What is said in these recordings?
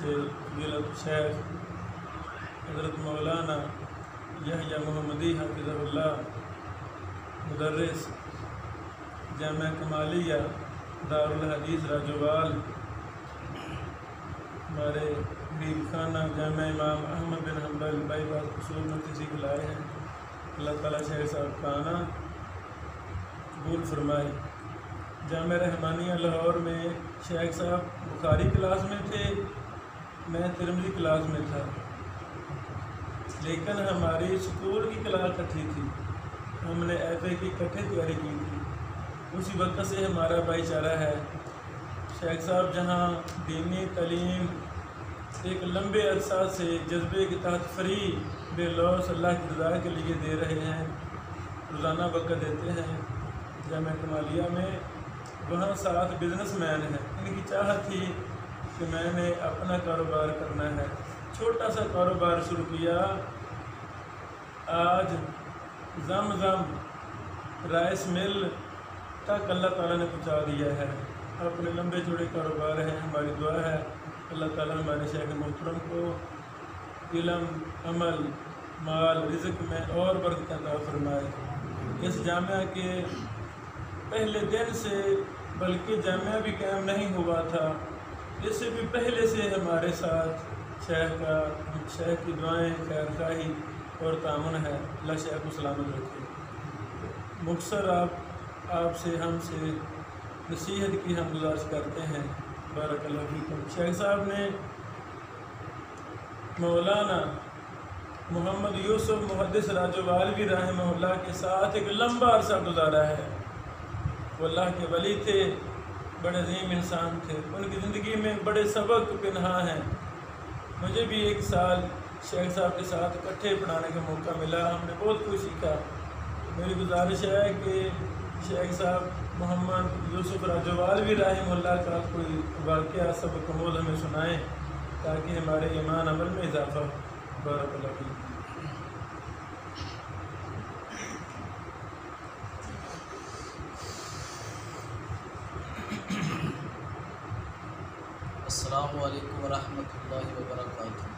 سے فضیلت شیخ حضرت مولانا یحییٰ محمدی حفظہ اللہ مدرس جامعہ کمالیہ دارالحدیث راجوال، ہمارے حبیب خانہ جامعہ امام احمد بن حنبل بائی باز قصور میں تشریف لائے ہیں۔ اللہ تعالیٰ شیخ صاحب کا آنا قبول فرمائے۔ جامعہ رحمانیہ لاہور میں شیخ صاحب بخاری کلاس میں تھے، میں ترمذی کلاس میں تھا، لیکن ہماری سکول کی کلاس اکٹھی تھی، ہم نے ایف اے کی اکٹھے تیاری کی تھی۔ اسی وقت سے ہمارا بھائی چارہ ہے۔ شیخ صاحب جہاں دینی تعلیم ایک لمبے عرصہ سے جذبے کے تحت فری بے لوث اللہ کی رضا کے لیے دے رہے ہیں، روزانہ وقت دیتے ہیں جامعہ کمالیہ میں، وہاں 7 بزنس مین ہیں۔ ان کی چاہت تھی کہ میں نے اپنا کاروبار کرنا ہے، چھوٹا سا کاروبار شروع کیا، آج زمزم رائس مل تک اللہ تعالیٰ نے پہنچا دیا ہے۔ اپنے لمبے چوڑے کاروبار ہیں، ہماری دعا ہے اللہ تعالیٰ ہمارے شیخ محترم کو علم، عمل، مال، رزق میں اور برکت عطا فرمائے۔ اس جامعہ کے پہلے دن سے، بلکہ جامعہ بھی قائم نہیں ہوا تھا، اس سے بھی پہلے سے ہمارے ساتھ شیخ کی دعائیں، خیر خواہی اور تعاون ہے۔ اللہ شیخ کو سلامت رکھے۔ مختصر آپ سے ہم سے نصیحت کی ہم گزارش کرتے ہیں، بارک اللہ فیکم۔ شیخ صاحب نے مولانا محمد یوسف محدث راجوالوی رحمہ اللہ کے ساتھ ایک لمبا عرصہ گزارا ہے۔ وہ اللہ کے ولی تھے، بڑے عظیم انسان تھے، ان کی زندگی میں بڑے سبق پنہاں ہیں۔ مجھے بھی 1 سال شیخ صاحب کے ساتھ اکٹھے پڑھانے کا موقع ملا، ہم نے بہت کچھ سیکھا۔ میری گزارش ہے کہ شیخ صاحب محمد یوسف راجوالوی رحمہ اللہ کا کوئی واقعہ سبق آموز ہمیں سنائیں تاکہ ہمارے ایمان عمل میں اضافہ ہو۔ بارک اللہ فیکم۔ السلام علیکم ورحمۃ اللہ وبرکاتہ۔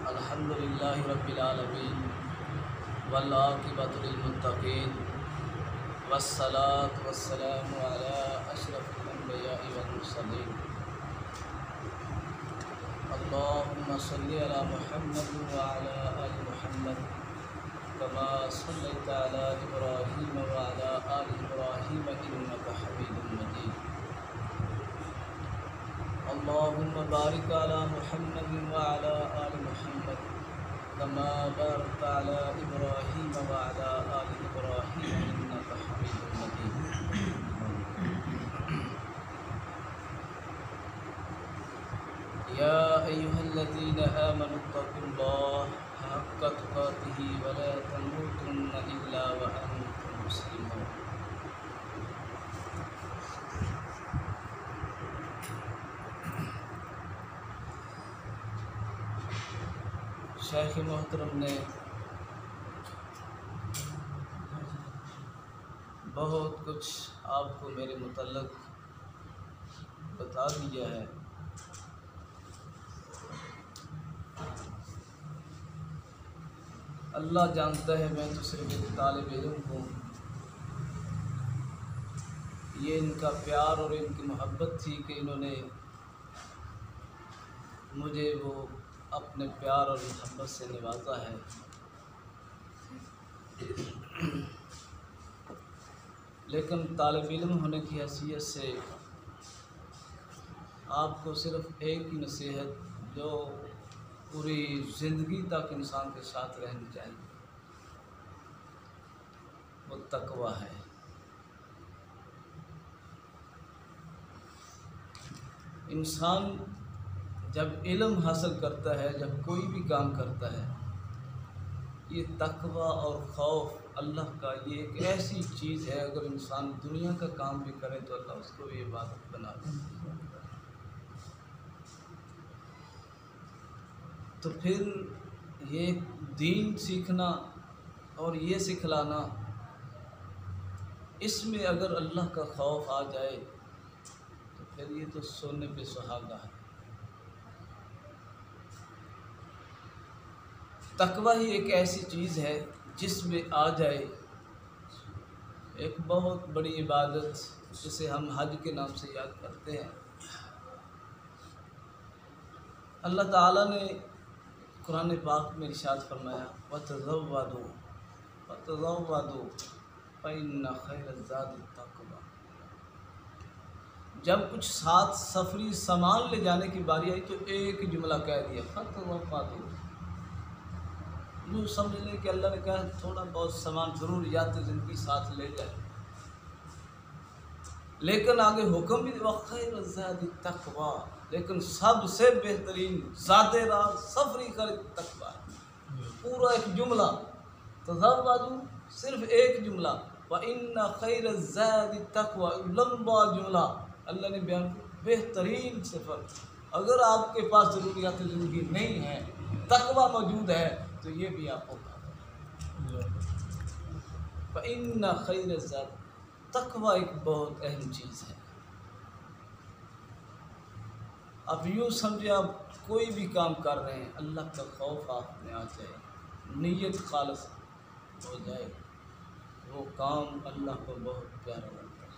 الحمدللہ رب العالمین والعاقبۃ للمتقین والصلاۃ والسلام علی اشرف الانبیاء والمرسلین۔ اللہم صلی علی محمد وعلی آل محمد کما صلیت علی ابراہیم وعلی آل ابراہیم انک حمید مجید۔ اللہم بارک علی محمد وعلی آل محمد کما بارکت علی ابراہیم وعلی آل ابراہیم انک حمید مجید۔ یا ایھا الذین آمنوا اتقوا اللہ حق تقاتہ ولا تموتن الا وانتم مسلمون۔ شیخ محترم نے بہت کچھ آپ کو میرے متعلق بتا دیا ہے۔ اللہ جانتا ہے میں تو صرف ایک طالب علم ہوں۔ یہ ان کا پیار اور ان کی محبت تھی کہ انہوں نے مجھے وہ اپنے پیار اور محبت سے نوازا ہے۔ لیکن طالب علم ہونے کی حیثیت سے آپ کو صرف ایک ہی نصیحت جو پوری زندگی تک انسان کے ساتھ رہنی چاہیے، وہ تقویٰ ہے۔ انسان جب علم حاصل کرتا ہے، جب کوئی بھی کام کرتا ہے، یہ تقویٰ اور خوف اللہ کا یہ ایک ایسی چیز ہے، اگر انسان دنیا کا کام بھی کرے تو اللہ اس کو یہ عبادت بنا دے۔ تو پھر یہ دین سیکھنا اور یہ سکھلانا اس میں اگر اللہ کا خوف آ جائے تو پھر یہ تو سونے پہ سہاگا ہے۔ تقوی ہی ایک ایسی چیز ہے جس میں آ جائے ایک بہت بڑی عبادت جسے ہم حج کے نام سے یاد کرتے ہیں۔ اللہ تعالیٰ نے قرآن پاک میں ارشاد فرمایا وَتَزَوَّدُوا فَإِنَّ خَيْرَ الزَّادِ التَّقْوَىٰ۔ جب کچھ ساتھ سفری سامان لے جانے کی باری آئی تو ایک جملہ کہہ دیا فَتَزَوَّدُوا۔ یوں سمجھ لیں کہ اللہ نے کہا تھوڑا بہت سامان ضروریات زندگی ساتھ لے جائے، لیکن آگے حکم بھی وَخَيْرَ الزَّادِ التَّقْوَىٰ، لیکن سب سے بہترین زاد راہ سفری کا تقویٰ ہے۔ پورا ایک جملہ تزودوا، صرف ایک جملہ وَإِنَّ خَيْرَ الزَّادِ التَّقْوَىٰ، لمبا جملہ اللہ نے بیان کیا۔ بہترین سفر، اگر آپ کے پاس ضروریات زندگی نہیں ہے، تقویٰ موجود ہے تو یہ بھی آپ کو فَإِنَّ خَيْرَ الزَّادِ، تقویٰ ایک بہت اہم چیز ہے۔ اب یوں سمجھے آپ کوئی بھی کام کر رہے ہیں، اللہ کا خوف آپ میں آ جائے، نیت خالص ہو جائے، وہ کام اللہ کو بہت پیارا لگتا ہے۔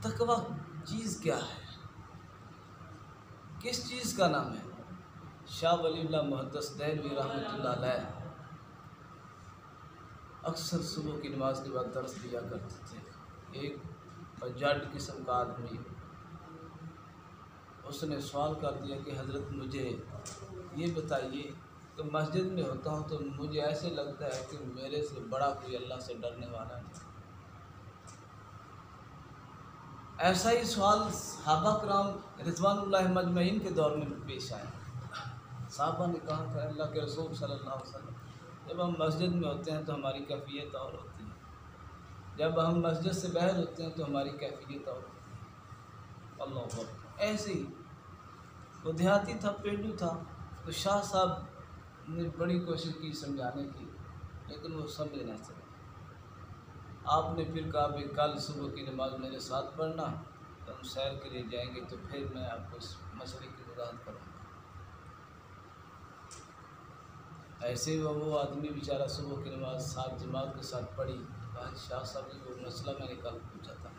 تقویٰ چیز کیا ہے؟ کس چیز کا نام ہے؟ شاہ ولی اللہ محدث دہلوی رحمۃ اللہ علیہ اکثر صبح کی نماز کے بعد درس دیا کرتے تھے۔ ایک بجٹ قسم کا آدمی، اس نے سوال کر دیا کہ حضرت مجھے یہ بتائیے کہ مسجد میں ہوتا ہوں تو مجھے ایسے لگتا ہے کہ میرے سے بڑا کوئی اللہ سے ڈرنے والا نہیں۔ ایسا ہی سوال صحابہ کرام رضوان اللہ مجمعین کے دور میں پیش آیا۔ صحابہ نے کہا کہ اللہ کے رسول صلی اللہ علیہ وسلم، جب ہم مسجد میں ہوتے ہیں تو ہماری کیفیت اور ہوتی ہے، جب ہم مسجد سے باہر ہوتے ہیں تو ہماری کیفیت اور ہوتی ہے۔ اللہ اکبر۔ ایسے ہی وہ دیہاتی تھا، پینڈو تھا، تو شاہ صاحب نے بڑی کوشش کی سمجھانے کی، لیکن وہ سمجھ نہ سکے۔ آپ نے پھر کہا کہ کل صبح کی نماز میرے ساتھ پڑھنا، تو ہم سیر کے لیے جائیں گے تو پھر میں آپ کو اس مسئلے کی وضاحت کروں گا۔ ایسے ہی وہ آدمی بیچارہ صبح کی نماز ساتھ جماعت کے ساتھ پڑھی۔ آج شاہ صاحب نے وہ مسئلہ میں نے کل پوچھا تھا،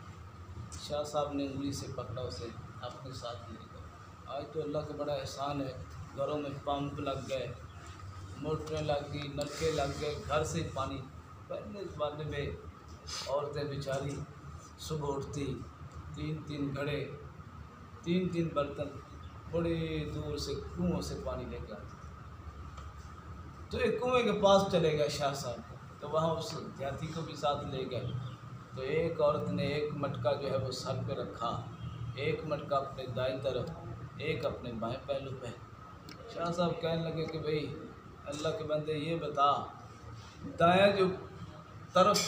شاہ صاحب نے انگلی سے پکڑا اسے اپنے ساتھ لے گئے۔ آج تو اللہ کا بڑا احسان ہے، گھروں میں پمپ لگ گئے، موٹریں لگ گئی، نلکے لگ گئے، گھر سے پانی۔ پہلے زمانے میں عورتیں بیچاری صبح اٹھتی، 3 گھڑے، 3 برتن بڑے دور سے کنویں سے پانی لے کے آتی۔ تو ایک کنویں کے پاس چلے گئے شاہ صاحب، تو وہاں اس دیہاتی کو بھی ساتھ لے گئے۔ تو ایک عورت نے ایک مٹکا جو ہے وہ سر پہ رکھا، ایک مٹکا اپنے دائیں طرف، ایک اپنے بائیں پہلو پہ۔ شاہ صاحب کہنے لگے کہ بھئی اللہ کے بندے یہ بتا، دائیں جو طرف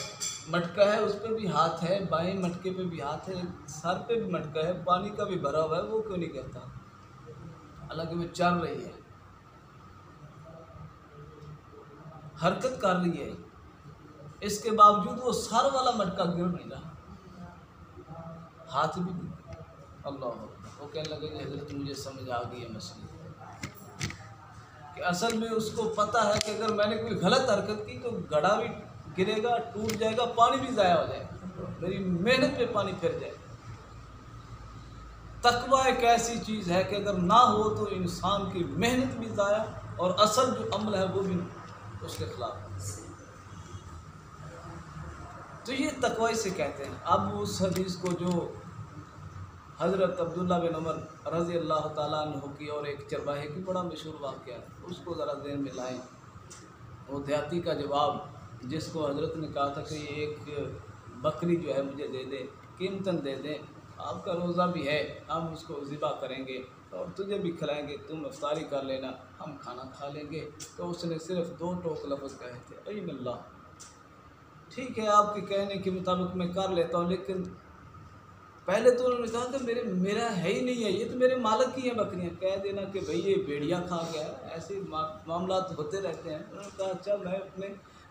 مٹکا ہے اس پہ بھی ہاتھ ہے، بائیں مٹکے پہ بھی ہاتھ ہے، سر پہ بھی مٹکا ہے، پانی کا بھی بھرا ہوا ہے، وہ کیوں نہیں کہتا؟ حالانکہ وہ چل رہی ہے، حرکت کر رہی ہے، اس کے باوجود وہ سر والا مٹکا گر نہیں رہا، ہاتھ بھی نہیں۔ اللہ اکبر۔ وہ کہنے لگے کہ حضرت مجھے سمجھ آ گئی ہے مسئلہ، کہ اصل میں اس کو پتہ ہے کہ اگر میں نے کوئی غلط حرکت کی تو گھڑا بھی گرے گا، ٹوٹ جائے گا، پانی بھی ضائع ہو جائے گا، میری محنت پہ پانی پھر جائے گا۔ تقویٰ ایک ایسی چیز ہے کہ اگر نہ ہو تو انسان کی محنت بھی ضائع اور اصل جو عمل ہے وہ بھی اس کے خلاف۔ تو یہ تقویٰ سے کہتے ہیں۔ اب اس حدیث کو جو حضرت عبداللہ بن عمر رضی اللہ تعالیٰ عنہ کی اور ایک چرواہے کی بڑا مشہور واقعہ ہے، اس کو ذرا ذہن میں لائیں۔ وہ دیہاتی کا جواب جس کو حضرت نے کہا تھا کہ یہ ایک بکری جو ہے مجھے دے دے، قیمتاً دے دیں، آپ کا روزہ بھی ہے، ہم اس کو ذبح کریں گے اور تجھے بھی کھلائیں گے، تم افطاری کر لینا، ہم کھانا کھا لیں گے۔ تو اس نے صرف 2 ٹوک لفظ کہے تھے، ایم اللہ۔ ٹھیک ہے، آپ کے کہنے کے مطابق میں کر لیتا ہوں، لیکن پہلے تو انہوں نے کہا کہ میرا ہے ہی نہیں ہے، یہ تو میرے مالک کی ہیں بکریاں، کہہ دینا کہ بھئی یہ بھیڑیا کھا گیا ہے، ایسے معاملات ہوتے رہتے ہیں۔ انہوں نے کہا اچھا میں اپنے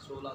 16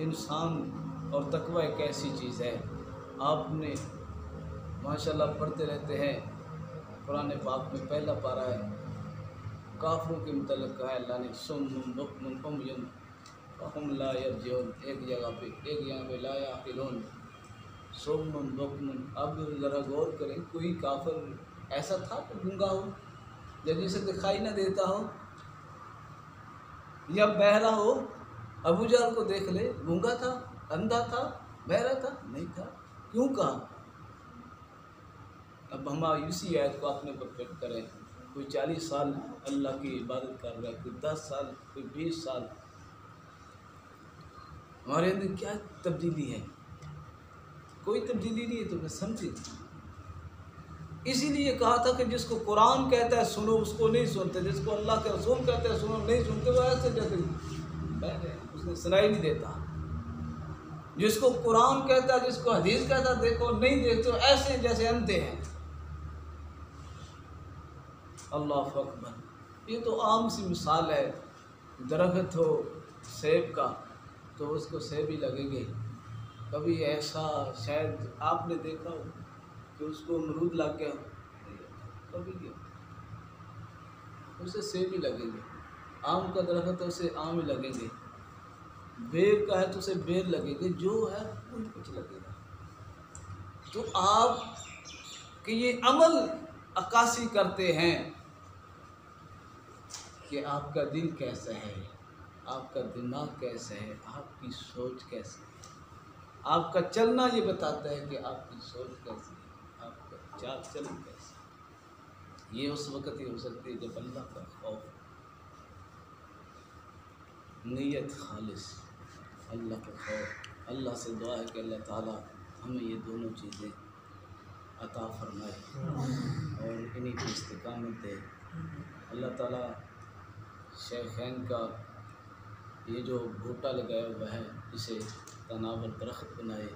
انسان اور تقوی ایک ایسی چیز ہے، آپ نے ماشاءاللہ پڑھتے رہتے ہیں، قرآن پاک میں پہلا پارہ ہے، کافروں کے متعلق کہا ہے اللہ نے سم بکم عمی فہم لا یرجعون، ایک جگہ پہ لا یعقلون، سم بکم۔ اب ذرا غور کریں، کوئی کافر ایسا تھا کہ گنگا ہو یا جسے دکھائی نہ دیتا ہو یا بہرا ہو؟ ابو جہل کو دیکھ لے، گنگا تھا، اندھا تھا، بہرا تھا؟ نہیں تھا۔ کیوں کہا؟ اب ہم اسی آیت کو اپنے پر فٹ کریں، کوئی 40 سال اللہ کی عبادت کر رہا ہے، کوئی 10 سال، کوئی 20 سال، ہمارے اندر کیا تبدیلی ہے؟ کوئی تبدیلی نہیں ہے، تو میں سمجھے۔ اسی لیے کہا تھا کہ جس کو قرآن کہتا ہے سنو، اس کو نہیں سنتے، جس کو اللہ کے رسول کہتے ہیں سنو نہیں سنتے، وہ ایسے جیسے اس نے سنائی نہیں دیتا۔ جس کو قرآن کہتا ہے، جس کو حدیث کہتا ہے دیکھو نہیں دیکھتے، ایسے جیسے اندھے ہیں۔ اللہ اکبر۔ یہ تو عام سی مثال ہے، درخت ہو سیب کا تو اس کو سیب ہی لگیں گے، کبھی ایسا شاید آپ نے دیکھا ہو کہ اس کو امرود لگ گیا، کبھی نہیں، اسے سیب ہی لگیں گے۔ آم کا درخت ہے، اسے آم ہی لگیں گے، بیر کا ہے تو اسے بیر لگیں گے، جو ہے وہی کچھ لگے گا۔ تو آپ کہ یہ عمل عکاسی کرتے ہیں کہ آپ کا دل کیسا ہے، آپ کا دماغ کیسا ہے، آپ کی سوچ کیسی ہے، آپ کا چلنا یہ بتاتا ہے کہ آپ کی سوچ کیسی ہے، آپ کا چال چلن کیسا ہے۔ یہ اس وقت ہی ہو سکتی ہے جب اللہ کا خوف، نیت خالص، اللہ کا خوف۔ اللہ سے دعا ہے کہ اللہ تعالیٰ ہمیں یہ دونوں چیزیں عطا فرمائے اور انہی کی استقامت دے۔ اللہ تعالیٰ شیخین کا یہ جو بھوٹا لگایا ہوا ہے اسے تناور درخت بنائے،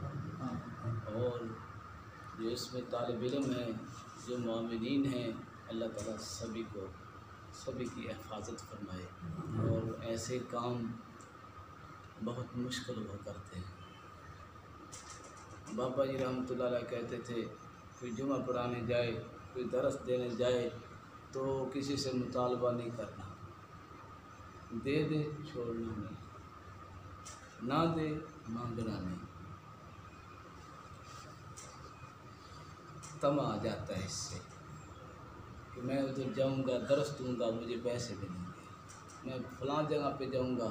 اور جو اس میں طالب علم ہیں، جو مومنین ہیں، اللہ تعالیٰ سبھی کی حفاظت فرمائے۔ اور ایسے کام بہت مشکل ہوا کرتے ہیں۔ بابا جی رحمۃ اللہ علیہ کہتے تھے کوئی جمعہ پڑھانے جائے، کوئی درس دینے جائے تو کسی سے مطالبہ نہیں کرنا، دے دے چھوڑنا نہیں، نہ دے مانگنا نہیں۔ طمع آ جاتا ہے اس سے کہ میں ادھر جاؤں گا، درس دوں گا، مجھے پیسے ملیں گے، میں فلاں جگہ پہ جاؤں گا،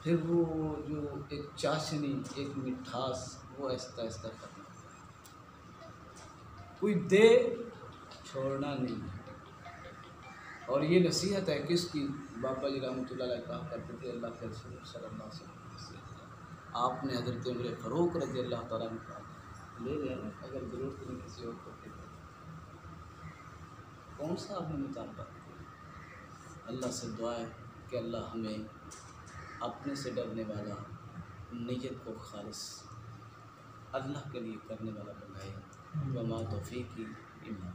پھر وہ جو ایک چاشنی، ایک مٹھاس، وہ آہستہ آہستہ ختم ہو جائے۔ کوئی دے چھوڑنا نہیں۔ اور یہ نصیحت ہے کس کی؟ بابا جی رحمۃ اللہ علیہ کہا کرتے تھے، اللہ کے رسول صلی اللہ علیہ وسلم کی نصیحت ہے۔ آپ نے حضرت عمر فاروق رضی اللہ تعالیٰ عنہ کہا لے لینا، اگر ضرورت نہیں کسی اور کو دے دو۔ کون سا آپ نے مطالبہ کیا؟ اللہ سے دعا ہے کہ اللہ ہمیں اپنے سے ڈرنے والا، نیت کو خالص اللہ کے لیے کرنے والا بنائے۔ وما توفیقی الا